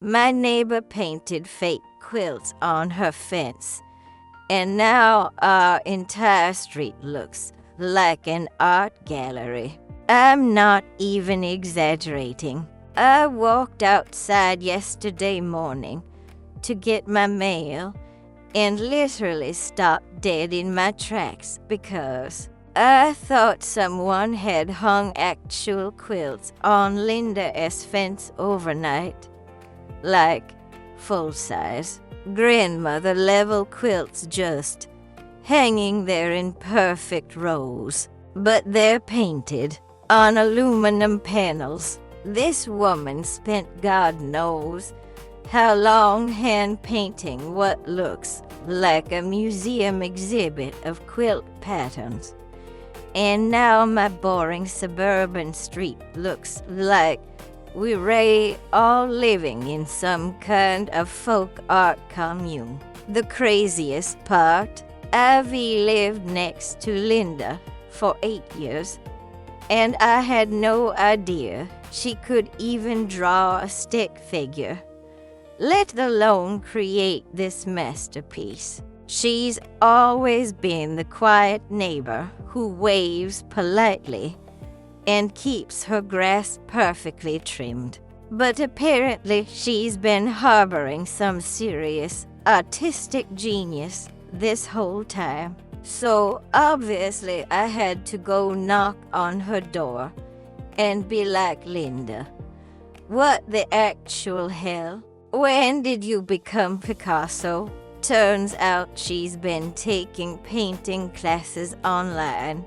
My neighbor painted fake quilts on her fence, and now our entire street looks like an art gallery. I'm not even exaggerating. I walked outside yesterday morning to get my mail and literally stopped dead in my tracks because I thought someone had hung actual quilts on Linda's fence overnight. Like full-size, grandmother-level quilts just hanging there in perfect rows. But they're painted on aluminum panels. This woman spent God knows how long hand-painting what looks like a museum exhibit of quilt patterns. And now my boring suburban street looks like we're all living in some kind of folk art commune. The craziest part, Ivy lived next to Linda for 8 years, and I had no idea she could even draw a stick figure, let alone create this masterpiece. She's always been the quiet neighbor who waves politely and keeps her grass perfectly trimmed. But apparently she's been harboring some serious artistic genius this whole time. So obviously I had to go knock on her door and be like, Linda, what the actual hell? When did you become Picasso? Turns out she's been taking painting classes online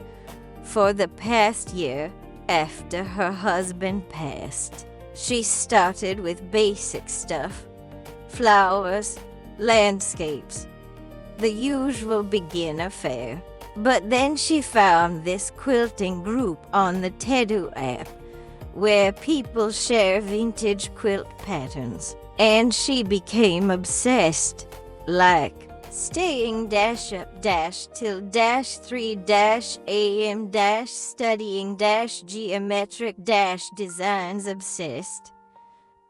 for the past year after her husband passed. She started with basic stuff, flowers, landscapes, the usual beginner fare. But then she found this quilting group on the Tedooo app where people share vintage quilt patterns. And she became obsessed, like staying -up till -3 -am studying geometric designs obsessed.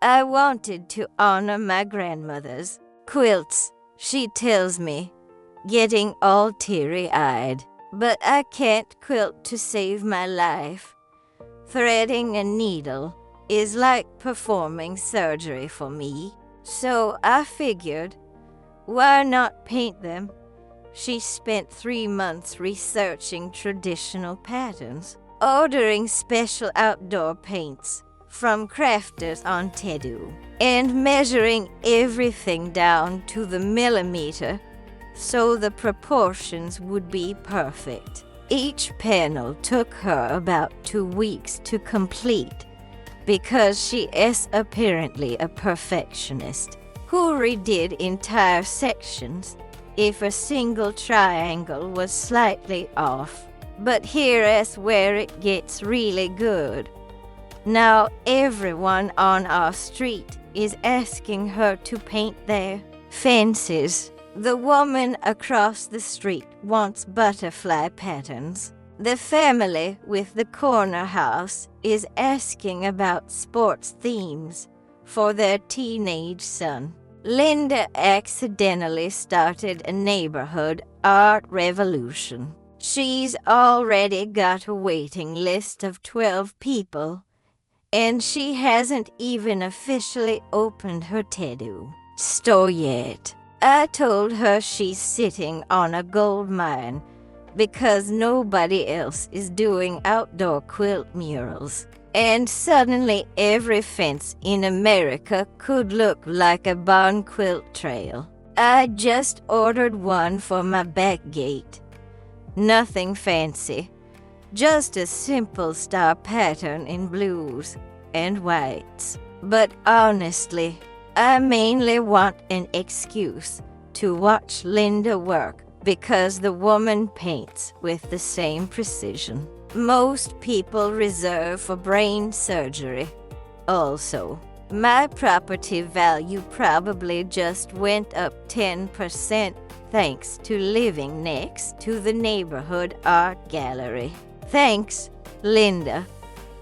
I wanted to honor my grandmother's quilts, she tells me, getting all teary-eyed. But I can't quilt to save my life. Threading a needle is like performing surgery for me. So I figured, why not paint them? She spent 3 months researching traditional patterns, ordering special outdoor paints from crafters on Tedooo, and measuring everything down to the millimeter so the proportions would be perfect. Each panel took her about 2 weeks to complete because she is apparently a perfectionist who redid entire sections if a single triangle was slightly off. But here is where it gets really good. Now everyone on our street is asking her to paint their fences. The woman across the street wants butterfly patterns. The family with the corner house is asking about sports themes for their teenage son. Linda accidentally started a neighborhood art revolution. She's already got a waiting list of 12 people, and she hasn't even officially opened her Tedooo store yet. I told her she's sitting on a gold mine because nobody else is doing outdoor quilt murals. And suddenly every fence in America could look like a barn quilt trail. I just ordered one for my back gate. Nothing fancy, just a simple star pattern in blues and whites. But honestly, I mainly want an excuse to watch Linda work because the woman paints with the same precision most people reserve for brain surgery. Also, my property value probably just went up 10% thanks to living next to the neighborhood art gallery. Thanks, Linda.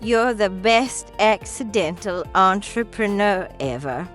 You're the best accidental entrepreneur ever.